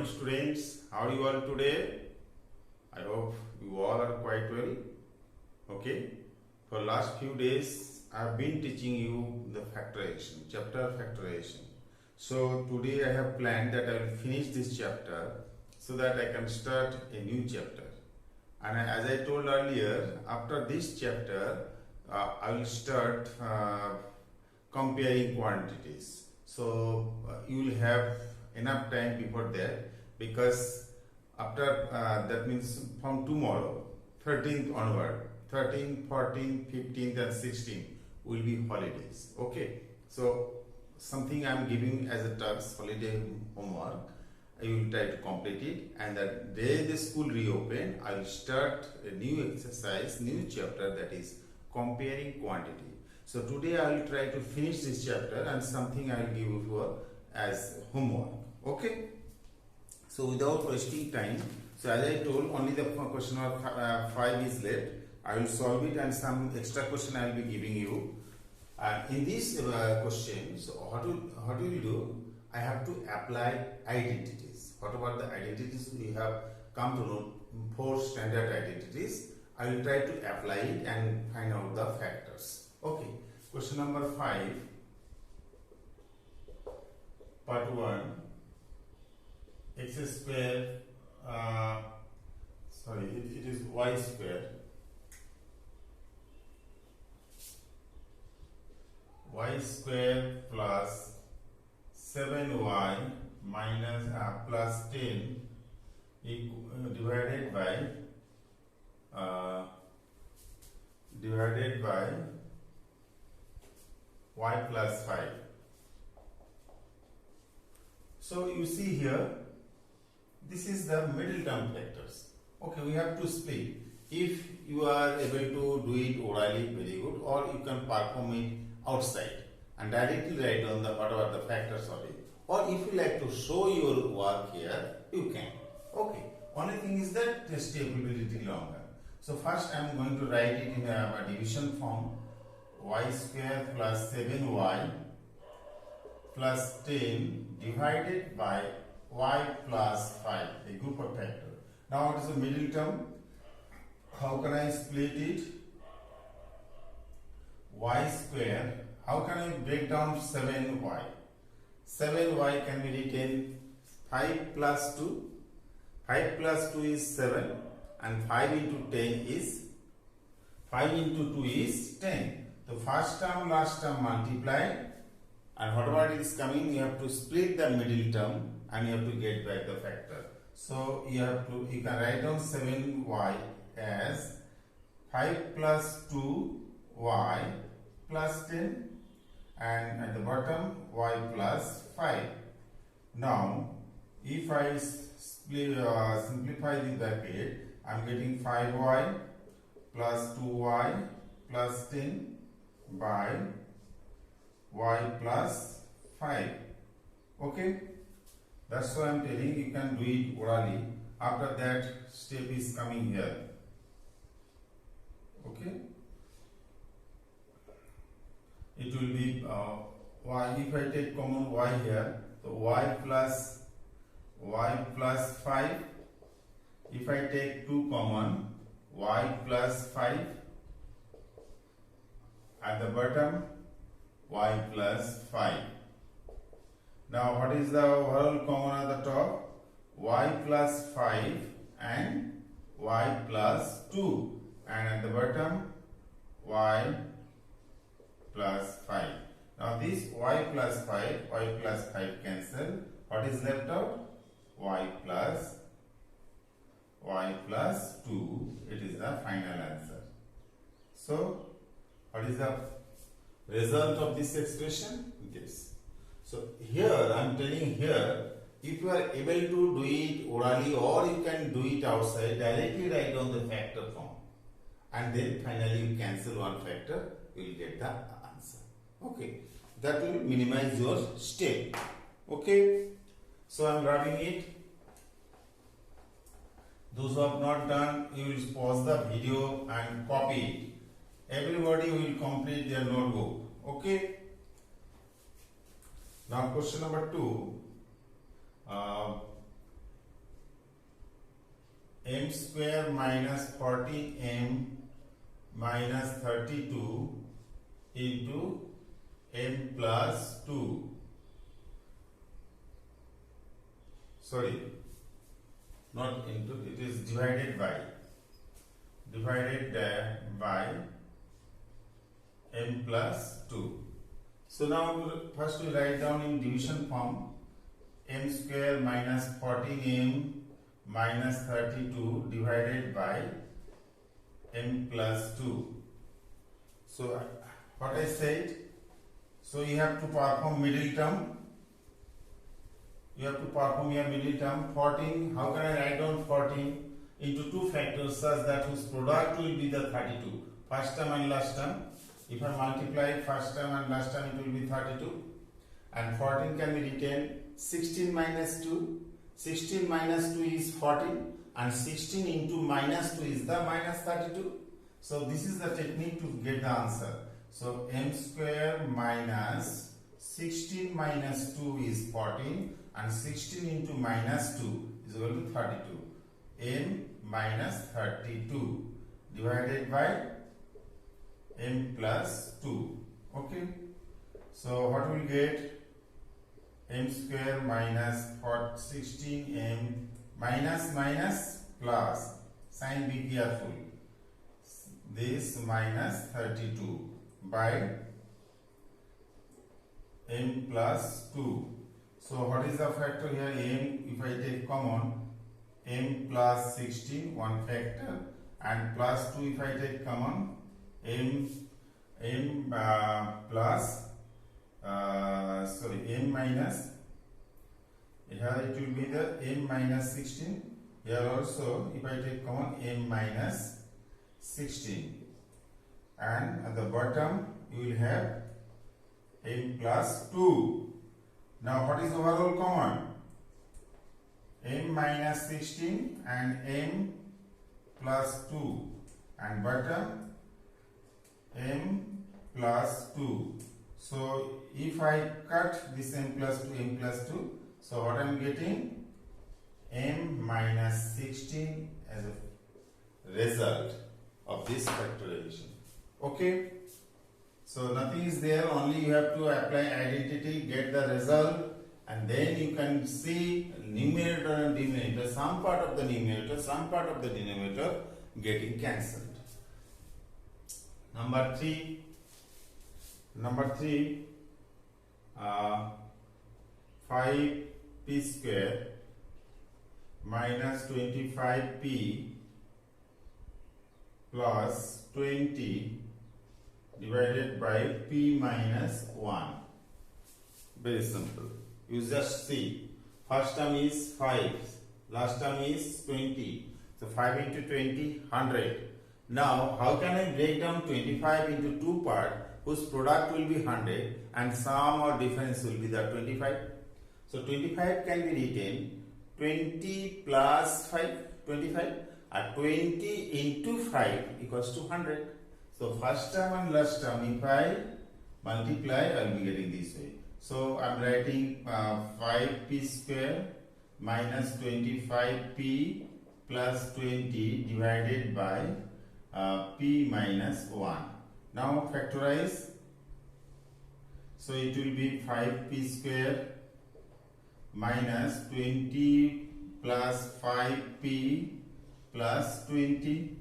morning students, how are you all today? I hope you all are quite well. Okay, for last few days I have been teaching you the factorization, chapter factorization. So today I have planned that I will finish this chapter so that I can start a new chapter. And as I told earlier, after this chapter I will start comparing quantities. So you will have enough time before that, because after that means from tomorrow 13th onward, 13th, 14th, 15th and 16th will be holidays. Okay, so something I am giving as a task, holiday homework. You will try to complete it, and the day the school reopen I will start a new exercise, new chapter, that is comparing quantity. So today I will try to finish this chapter and something I will give you for as homework. Okay, so without wasting time, so as I told, only the question number 5 is left. I will solve it and some extra question I will be giving you. In this question, so what will you do? I have to apply identities. What about the identities? We have come to know 4 standard identities. I will try to apply it and find out the factors. Okay, question number 5, part 1, x square, it is y square, y square plus 7y minus plus 10 divided by y plus 5. So you see here, this is the middle term factors. Okay, we have to split. If you are able to do it orally, very good, or you can perform it outside and directly write down the whatever the factors of it. Or if you like to show your work here, you can. Okay, only thing is that the step will be little longer. So first I am going to write it in a division form. Y square plus 7y plus 10 divided by y plus 5, a group of factors. Now what is the middle term? How can I split it? Y square, how can I break down 7y? 7y can be written 5 plus 2. 5 plus 2 is 7 and 5 into 10 is 5 into 2 is 10. The first term, last term multiply, and whatever it is coming, you have to split the middle term and you have to get back the factor. So you can write down 7y as 5 plus 2y plus 10, and at the bottom y plus 5. Now if I simplify the bracket, I am getting 5y plus 2y plus 10 by y plus 5. Okay, that's why I am telling you can do it orally. After that step is coming here. Okay, it will be y. If I take common y here, so y plus 5. If I take 2 common, y plus 5. At the bottom, y plus 5. Now what is the overall common at the top? Y plus 5 and y plus 2, and at the bottom y plus 5. Now this y plus 5 cancel. What is left out? Y plus 2. It is the final answer. So what is the result of this expression? This. So here I am telling here, if you are able to do it orally or you can do it outside, directly write down the factor form and then finally you cancel one factor, you will get the answer. Okay, that will minimize your step. Okay, so I am rubbing it. Those who have not done, you will pause the video and copy it. Everybody will complete their notebook. Okay. Now question number 2. m square minus 40m minus 32 into m plus 2. Sorry, not into, it is divided by m plus 2. So now first we write down in division form m square minus 14m minus 32 divided by m plus 2. So what I said, so you have to perform middle term. You have to perform your middle term. 14, how can I write down 14 into two factors such that whose product will be the 32, first term and last term. If I multiply first term and last term, it will be 32, and 14 can be written 16 minus 2. 16 minus 2 is 14, and 16 into minus 2 is the minus 32. So this is the technique to get the answer. So m square minus 16 minus 2 is 14, and 16 into minus 2 is equal to 32. M minus 32 divided by m plus 2. Okay. So what will get? M square minus 16m minus plus. Sign, be careful. This minus 32 by m plus 2. So what is the factor here? M, if I take common, m plus 16, one factor, and plus 2 if I take common, m plus m minus, here it will be the m minus 16. Here also if I take common, m minus 16, and at the bottom you will have m plus 2. Now what is overall common? M minus 16 and m plus 2, and bottom m plus 2. So if I cut this m plus 2, so what I am getting? M minus 16 as a result of this factorization. Okay. So nothing is there, only you have to apply identity, get the result, and then you can see numerator and denominator, some part of the numerator, some part of the denominator getting cancelled. Number 3, 5p square minus 25p plus 20 divided by p minus 1. Very simple. You just see. First term is 5, last term is 20. So 5 into 20, 100. Now, how can I break down 25 into two parts whose product will be 100 and sum or difference will be the 25? So 25 can be written 20 plus 5, 25, and 20 into 5 equals to 100. So first term and last term, if I multiply, I will be getting this way. So I am writing 5p square minus 25p plus 20 divided by p minus 1. Now factorize. So it will be 5p square minus 20 plus 5p plus 20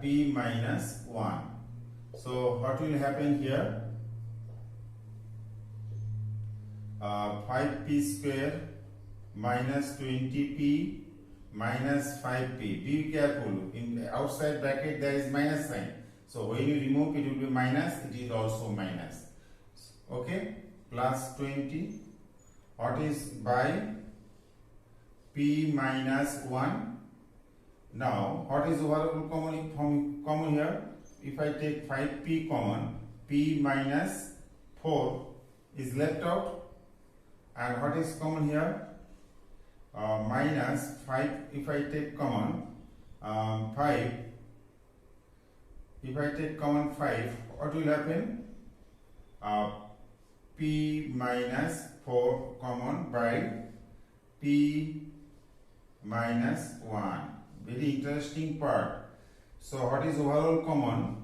p minus 1. So what will happen here? 5p square minus 20p minus 5p. Be careful, in the outside bracket there is minus sign. So when you remove, it will be minus, it is also minus. Okay, plus 20. What is by p minus 1? Now, what is overall common here? If I take 5p common, p minus 4 is left out. And what is common here? Minus 5, if I take common 5, if I take common 5, what will happen? P minus 4 common by p minus 1. Very interesting part. So what is overall common?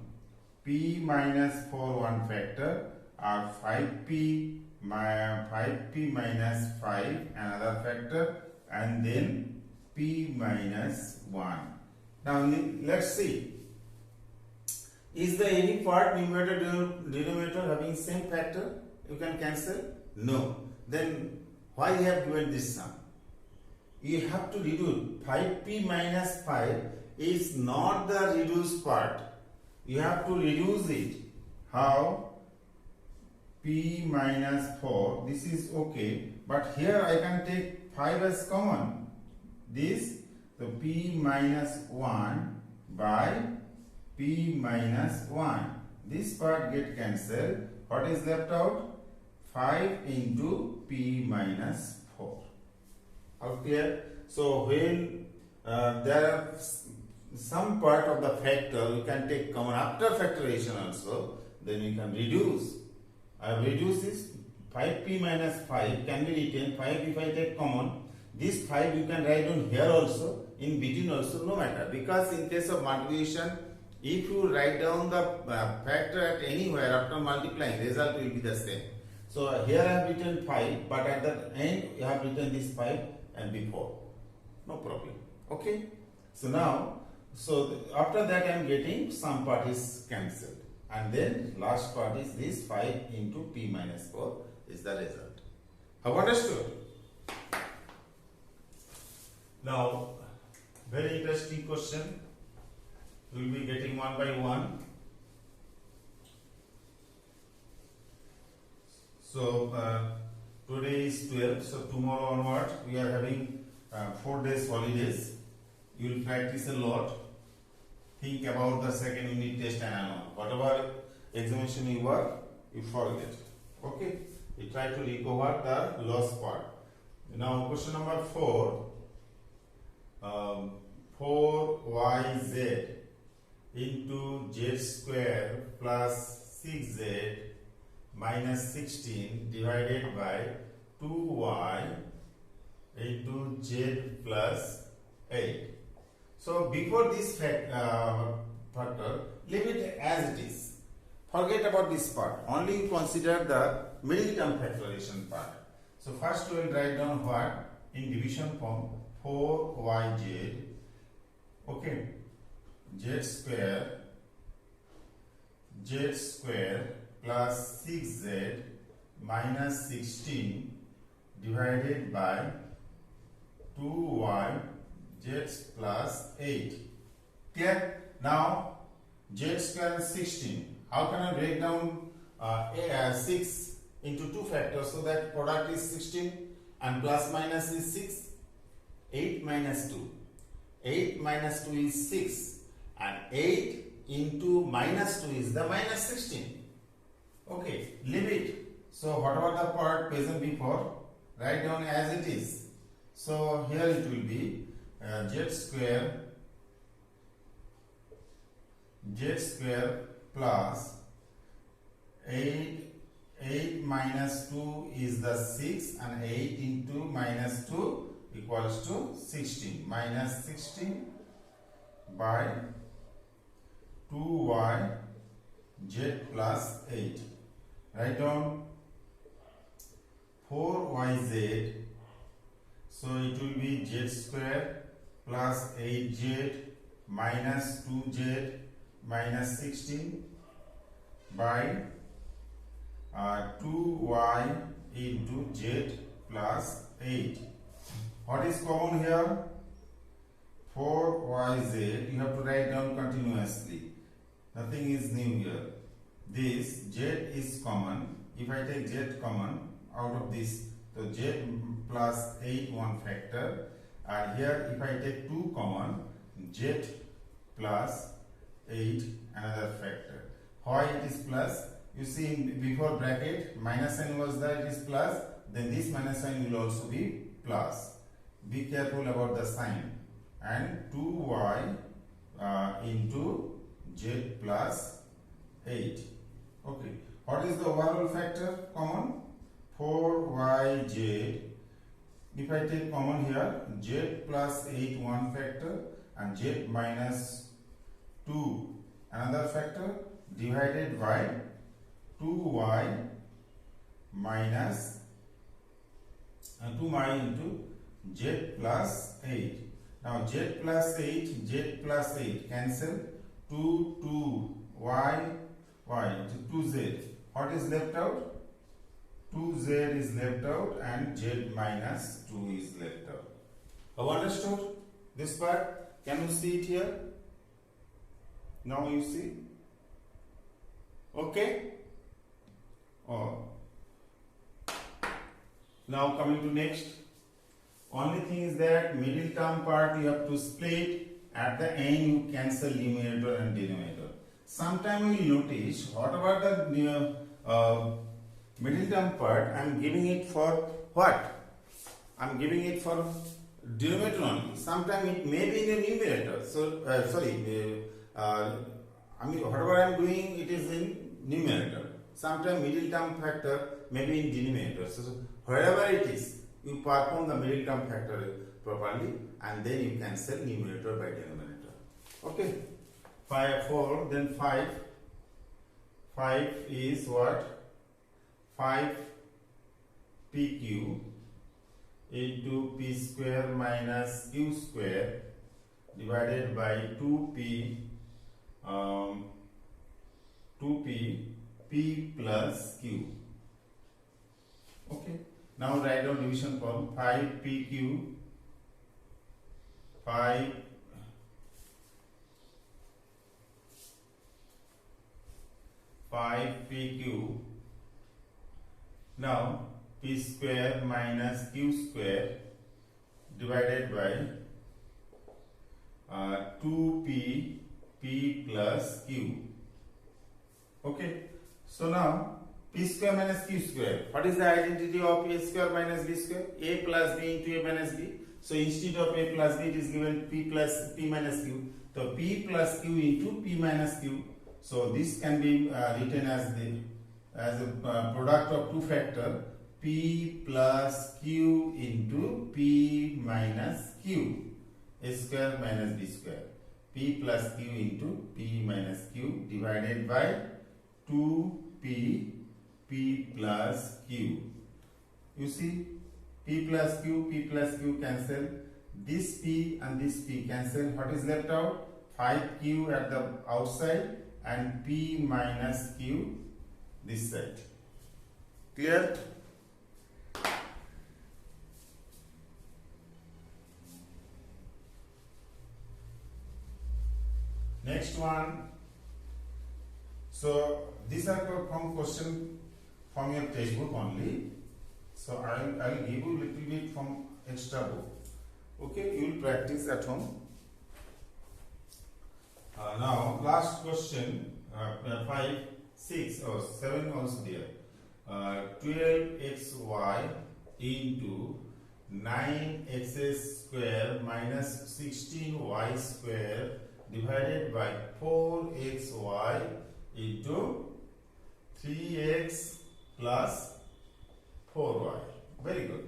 P minus 4 one factor or 5p minus 5 another factor, and then p minus 1. Now let's see. Is there any part numerator denominator having same factor? You can cancel? No. Then why you have given this sum? You have to reduce. 5p minus 5 is not the reduced part. You have to reduce it. How? P minus 4. This is okay. But here I can take 5 as common. This, so p minus 1 by p minus 1. This part get cancelled. What is left out? 5 into p minus 4. Okay. So when there are some part of the factor you can take common after factorization also, then you can reduce. I have reduced this. 5p minus 5 can be written 5 if I take common. This 5 you can write down here also, in between also, no matter, because in case of multiplication, if you write down the factor at anywhere after multiplying, result will be the same. So here I have written 5, but at the end you have written this 5 and before. No problem. Okay. So now, after that I am getting some part is cancelled. And then last part is this 5 into p minus 4 is the result. Have understood? Now, very interesting question. We will be getting one by one. So, today is 12. So, tomorrow onward we are having 4 days holidays. You will practice a lot. Think about the second unit test and all. Whatever examination you work, you forget. Okay? You try to recover the lost part. Now, question number 4. 4yz into z square plus 6z minus 16 divided by 2y into z plus 8. So before this factor, leave it as it is. Forget about this part. Only consider the middle term factorization part. So first we will write down what? In division form, 4yz, okay, z square plus 6z minus 16 divided by 2y z plus 8. Clear? Now z square is 16. How can I break down 6 into 2 factors so that product is 16 and plus minus is 6? 8 minus 2. 8 minus 2 is 6 and 8 into minus 2 is the minus 16. Okay, leave it. So whatever the part present before, write down as it is. So here it will be z square plus 8 minus 2 is the 6 and 8 into minus 2 equals to 16, minus 16 by 2y z plus 8. Write down 4yz, so it will be z square plus 8z minus 2z minus 16 by 2y into z plus 8. What is common here? 4yz, you have to write down continuously. Nothing is new here. This z is common. If I take z common out of this, so z plus 8 one factor, and here if I take 2 common, z plus 8 another factor. Why it is plus? You see before bracket minus sign was there, it is plus, then this minus sign will also be plus. Be careful about the sign. And 2y into z plus 8. Okay. What is the overall factor common? 4yz. if I take common here, z plus 8 one factor and z minus 2 another factor divided by 2y minus 2y into z plus 8. Now z plus 8 cancel, 2 y into 2z. What is left out? 2z is left out and z minus 2 is left out. Have understood this part? Can you see it here? Now you see? Okay? Oh. Now coming to next. Only thing is that middle term part you have to split. At the end you cancel numerator and denominator. Sometime you will notice whatever the middle term part, I am giving it for what? I am giving it for denominator only. Sometimes it may be in a numerator. So I mean whatever I am doing, it is in numerator. Sometimes middle term factor may be in denominator. So wherever it is, you perform the middle term factor properly and then you cancel numerator by denominator. Okay. 4 then 5. 5 is what? 5 pq into p square minus q square divided by 2p p plus q. Okay. Now write down division form. 5 pq 5 pq. Now p square minus q square divided by 2p p plus q. Okay. So now p square minus q square. What is the identity of a square minus b square? A plus b into a minus b. So instead of a plus b, it is given p plus p minus q. So p plus q into p minus q. So this can be written as a product of two factor, p plus q into p minus q, a square minus b square. P plus q into p minus q divided by 2p p plus q. You see, p plus q cancel. This p and this p cancel. What is left out? 5q at the outside and p minus q this side. Clear? Next one. So these are from question from your textbook only. So I will give you little bit from extra book. Okay, you will practice at home. Now last question, 5, 6 or 7 also there. 12xy into 9x square minus 16y square divided by 4xy into 3x plus 4y. Very good.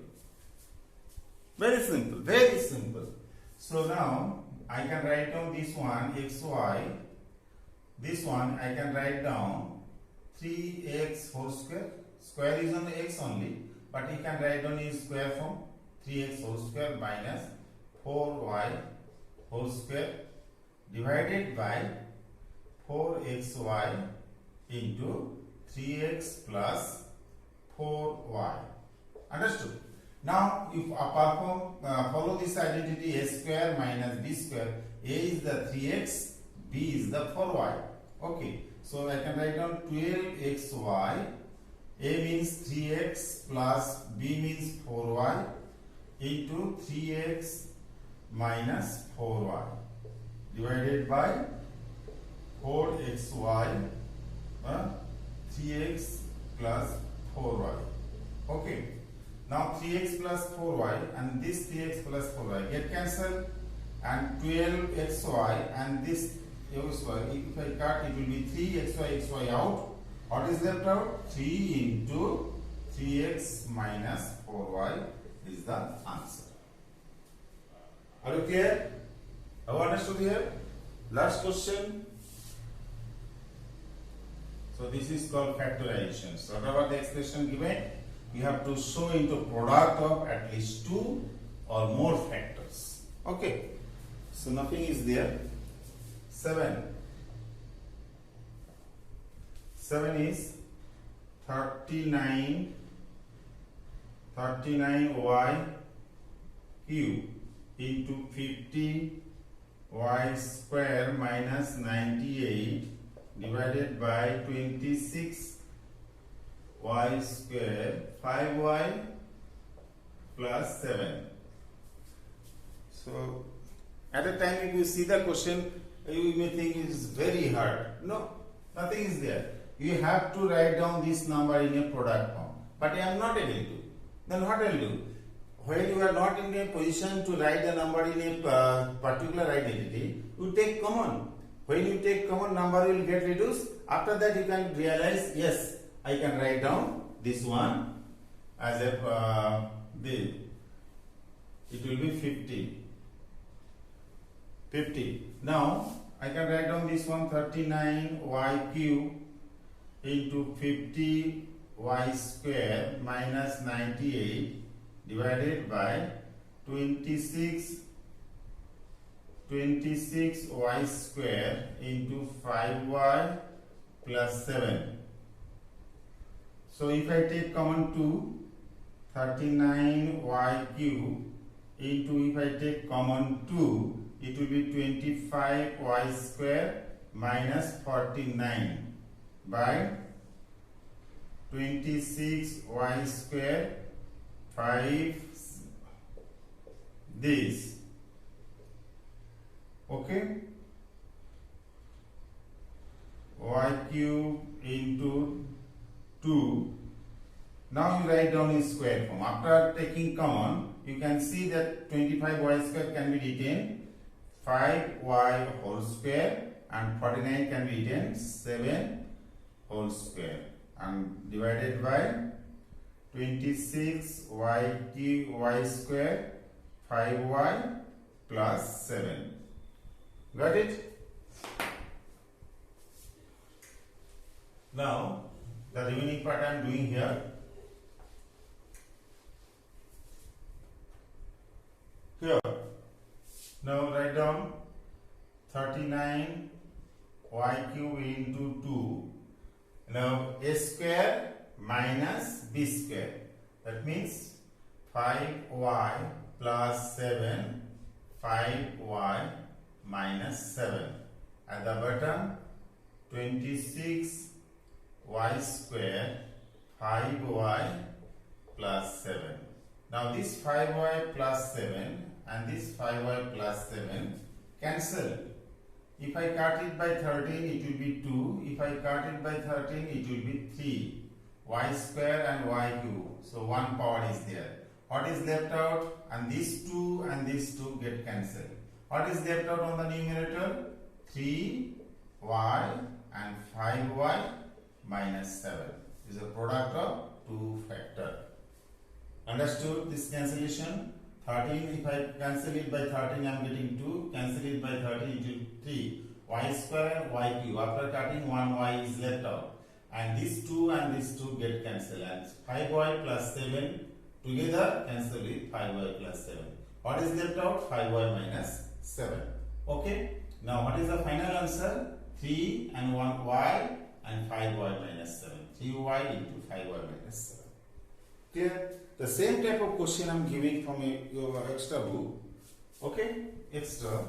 Very simple. Very simple. So now I can write down this one xy. This one I can write down 3x whole square. Square is on the x only, but you can write down in square form 3x whole square minus 4y whole square divided by 4xy into 3x plus 4y. Understood? Now, if follow this identity, a square minus b square, a is the 3x, b is the 4y. Okay, so I can write down 12xy, a means 3x plus b means 4y into 3x minus 4y divided by 4xy 3x plus 4y. Okay. Now 3x plus 4y and this 3x plus 4y get cancelled, and 12xy and this xy, if I cut, it will be 3xy xy out. What is left out? 3 into 3x minus 4y is the answer. Are you clear? Have you understood here? Last question. So this is called factorization. So whatever the expression given, you have to show into product of at least 2 or more factors. Okay. So nothing is there. 7. 7 is 39y cube into 50y square minus 98 divided by 26y square 5y plus 7. So at a time if you see the question, you may think it is very hard. No, nothing is there. You have to write down this number in a product form. But I am not able to. Then what I will do? When you are not in a position to write the number in a particular identity, you take common. When you take common, number will get reduced. After that you can realize, yes, I can write down this one as a it will be 50. Now I can write down this one 39y cube into 50y square minus 98 divided by 26y square into 5y plus 7. So if I take common 2, 39y cube into, if I take common 2, it will be 25y square minus 49 by 26y square 5 this. Okay, y cube into 2. Now you write down in square form. After taking common, you can see that 25y square can be written 5y whole square and 49 can be written 7 whole square and divided by 26y square 5y plus 7. Got it? Now the remaining part I am doing here. Now write down 39y cube into 2. Now a square minus b square. That means 5y plus 7, 5y minus 7. At the bottom 26y square 5y plus 7. Now this 5y plus 7 and this 5y plus 7 cancel. If I cut it by 13, it will be 2. If I cut it by 13, it will be 3. Y square and y cube. So one power is there. What is left out? And these 2 and these 2 get cancelled. What is left out on the numerator? 3y and 5y minus 7. This is a product of 2 factor. Understood this cancellation? 13, if I cancel it by 13, I am getting 2. Cancel it by 13, it will be 3. Y square and y cube. After cutting, 1y is left out. And these 2 and these 2 get cancelled. And 5y plus 7 together cancel with 5y plus 7. What is left out? 5y minus 7. Okay. Now what is the final answer? 3 and 1y and 5y minus 7. 3y into 5y minus 7. Clear? The same type of question I am giving from your extra book. Okay? Extra.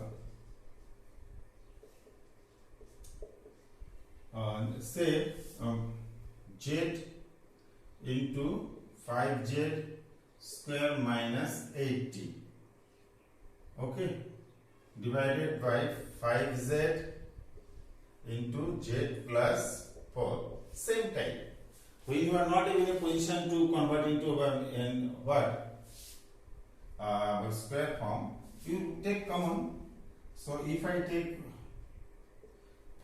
Say z into 5z square minus 80. Okay? Divided by 5z into z plus 4. Same type. When you are not in a position to convert into square form, you take common. So if I take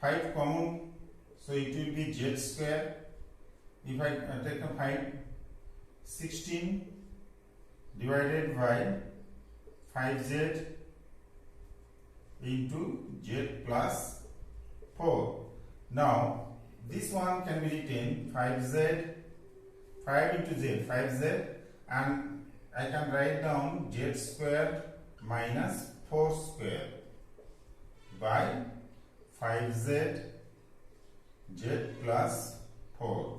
5 common, so it will be z square. If I take a 5, 16 divided by 5z into z plus 4. Now this one can be written 5z, 5 into z, 5z, and I can write down z square minus 4 square by 5z z plus 4.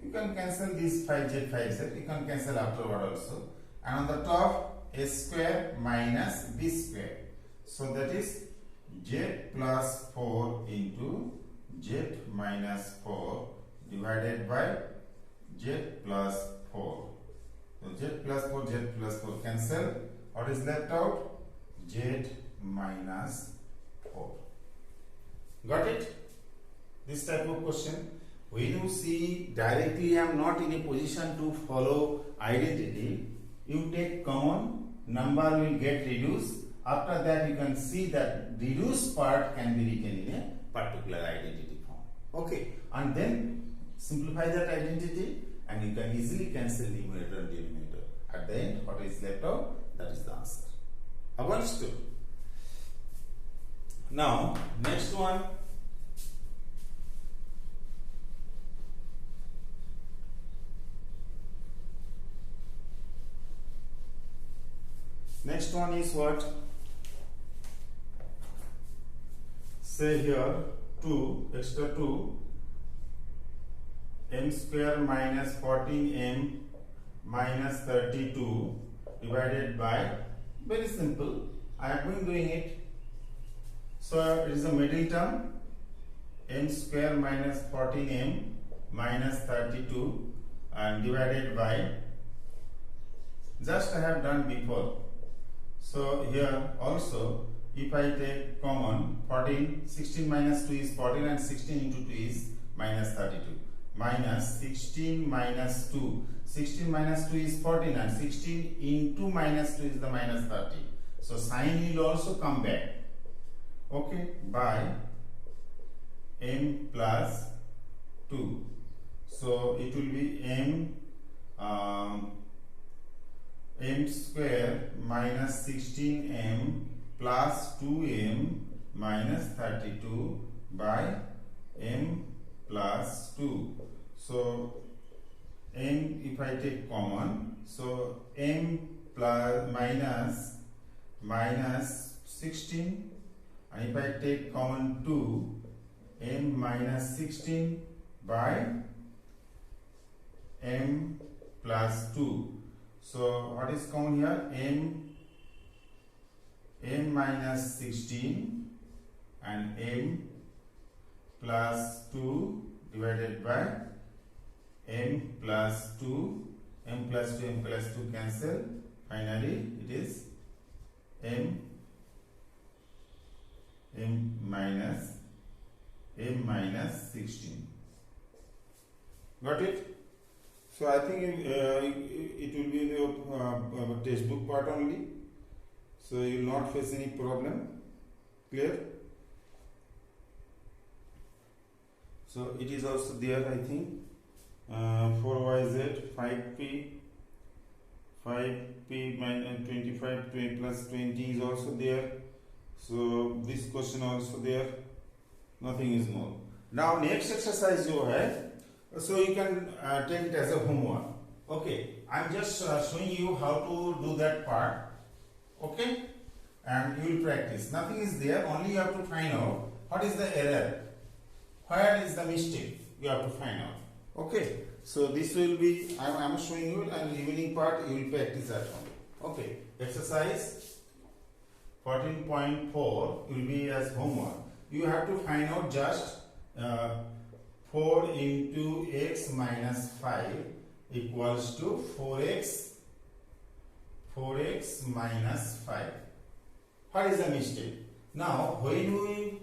You can cancel this 5z, 5z, you can cancel afterward also. And on the top, a square minus b square. So that is z plus 4 into z minus 4 divided by z plus 4. So z plus 4, z plus 4 cancel. What is left out? Z minus 4. Got it? This type of question. When you see directly I am not in a position to follow identity, you take common, number will get reduced. After that you can see that reduced part can be written in a particular identity form. Okay, and then simplify that identity and you can easily cancel numerator and denominator. At the end, what is left out? That is the answer. Have understood? Now, next one. Next one is what? Say here 2, extra 2, m square minus 14m minus 32 divided by, very simple, I have been doing it. So it is a middle term, m square minus 14m minus 32 and divided by, just I have done before. So here also, if I take common 14, 16 minus 2 is 14 and 16 into 2 is minus 32. Minus 16 minus 2. 16 minus 2 is 14 and 16 into minus 2 is the minus 30. So sign will also come back. Okay, by m plus 2. So it will be m square minus 16m plus 2m minus 32 by m plus 2. So m, if I take common, so m plus minus 16, and if I take common 2, m minus 16 by m plus 2. So what is common here? m minus 16 and m plus 2 divided by m plus 2, m plus 2, m plus 2 cancel. Finally, it is m minus 16. Got it? So I think it will be the textbook part only. So you will not face any problem. Clear? So it is also there, I think. 4yz 5p minus 25 plus 20 is also there. So this question also there. Nothing is more. Now next exercise you have. So you can take it as a homework. Okay, I am just showing you how to do that part. Okay, and you will practice. Nothing is there. Only you have to find out what is the error. Where is the mistake? You have to find out. Okay, so this will be, I am showing you, and remaining part you will practice at home. Okay, exercise 14.4 will be as homework. You have to find out just 4 into x minus 5 equals to 4x minus 5. What is the mistake? Now, when we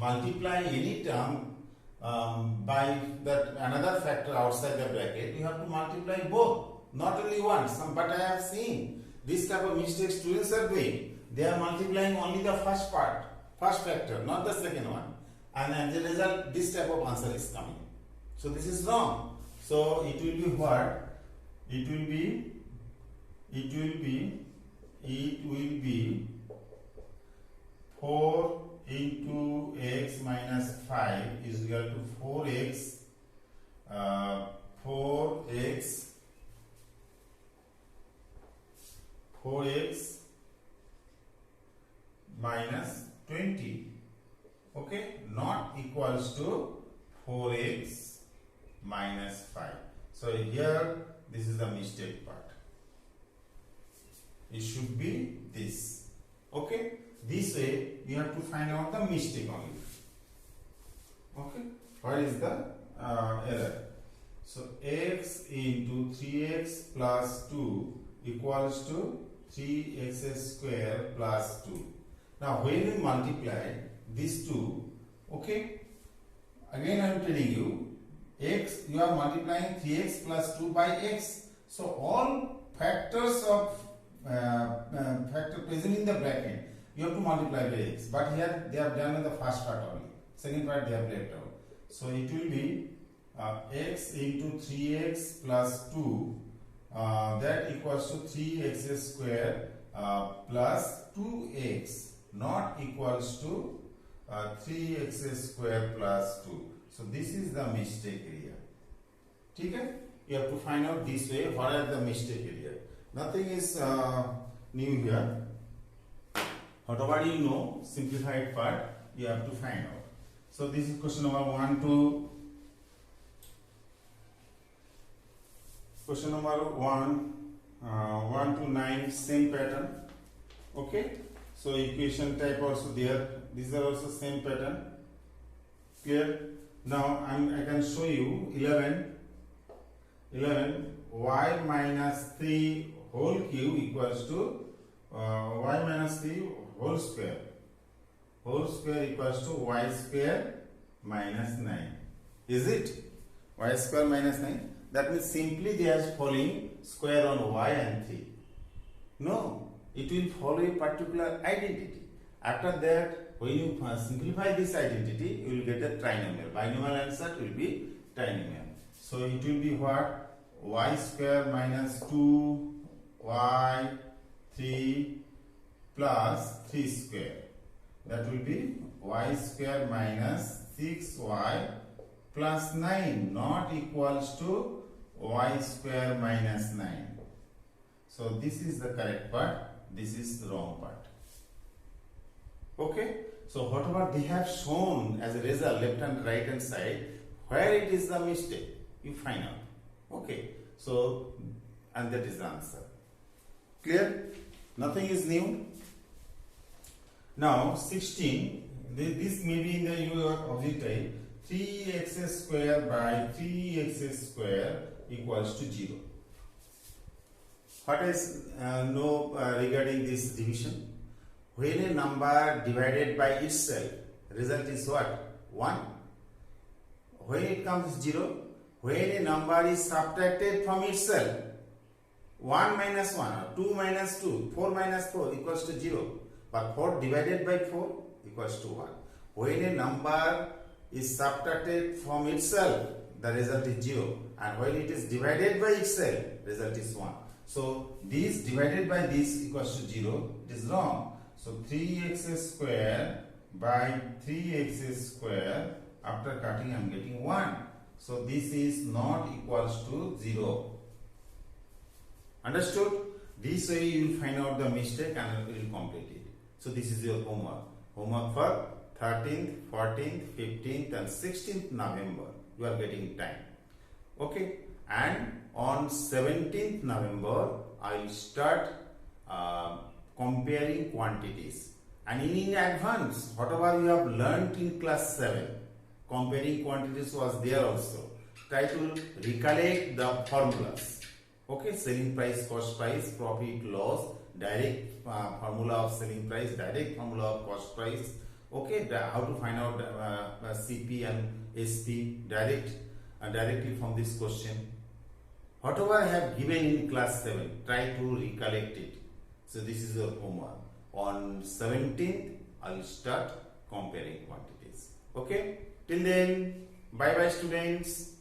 multiply any term by that another factor outside the bracket, you have to multiply both, not only one. But I have seen this type of mistake students are doing. They are multiplying only the first part, first factor, not the second one. And as a result, this type of answer is coming. So this is wrong. So it will be what? It will be it will be 4 into x minus 5 is equal to 4x 4x minus 20, okay, not equals to 4x minus 5. So here this is the mistake part. It should be this, okay. This way you have to find out the mistake only, okay. What is the error? So x into 3x plus 2 equals to 3x square plus 2. Now when we multiply these two, okay, again I am telling you, x, you are multiplying 3x plus 2 by x. So all factors of factor present in the bracket, you have to multiply by x. But here they have done in the first part only. Second part they have left out. So it will be x into 3x plus 2, that equals to 3x square plus 2x, not equals to 3x square plus 2. So this is the mistake area. Okay? You have to find out this way what are the mistake area. Nothing is new here. Whatever you know, simplified part, you have to find out. So this is question number 1 to question number 1 to 9, same pattern. Okay. So equation type also there. These are also same pattern. Clear? Now I can show you 11 y minus 3 whole cube equals to y minus 3 whole square. Whole square equals to y square minus 9. Is it? Y square minus 9. That means simply they are following square on y and 3. No, it will follow a particular identity. After that, when you simplify this identity, you will get a trinomial. Binomial answer will be trinomial. So it will be what? Y square minus 2y 3 plus 3 square. That will be y square minus 6y plus 9, not equals to y square minus 9. So this is the correct part, this is the wrong part. Okay, so whatever they have shown as a result, left and right hand side, where it is the mistake, you find out. Okay, so and that is the answer. Clear? Nothing is new. Now 16, this may be in the your object type. 3x square by 3x square equals to 0. What is know regarding this division? When a number divided by itself, result is what? 1. When it comes 0, when a number is subtracted from itself, 1 minus 1 or 2 minus 2, 4 minus 4 equals to 0. But 4 divided by 4 equals to 1. When a number is subtracted from itself, the result is 0. And when it is divided by itself, result is 1. So this divided by this equals to 0. It is wrong. So 3x square by 3x square, after cutting I am getting 1. So this is not equals to 0. Understood? This way you will find out the mistake and you will complete it. So this is your homework. Homework for 13th, 14th, 15th and 16th November. You are getting time. Okay. And on 17th November, I will start comparing quantities. And in advance, whatever you have learnt in class 7, comparing quantities was there also. Try to recollect the formulas. Okay, selling price, cost price, profit, loss, direct formula of selling price, direct formula of cost price. Okay, how to find out CP and SP directly from this question. Whatever I have given in class 7, try to recollect it. So this is your homework. On 17th, I will start comparing quantities. Okay, till then, bye bye students.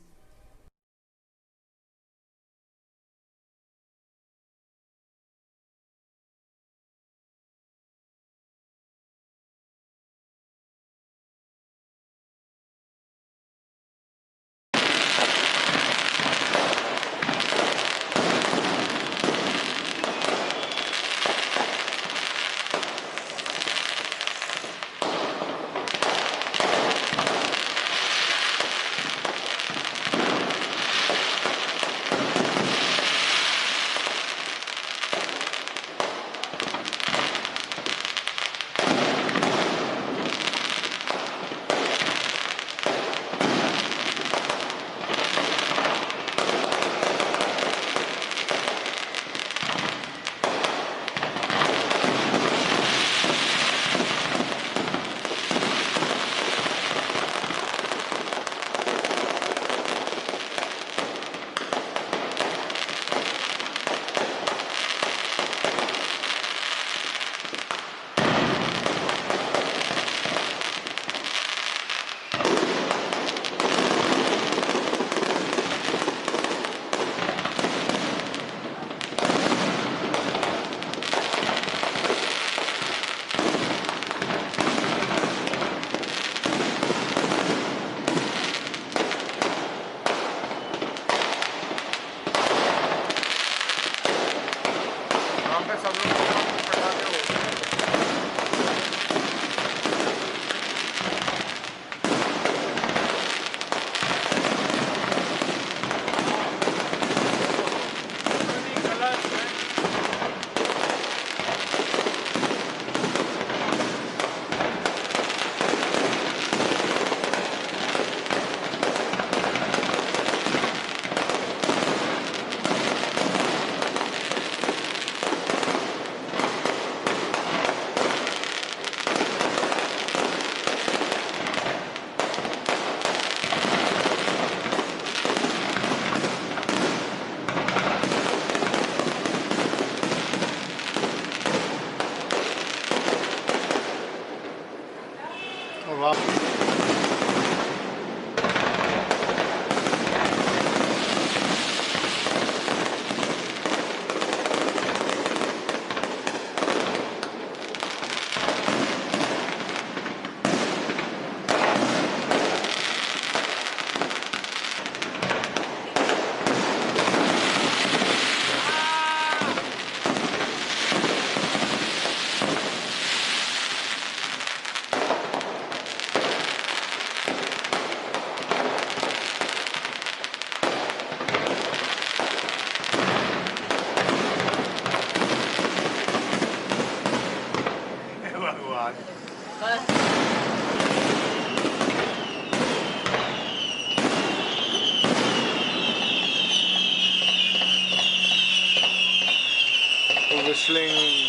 wrestling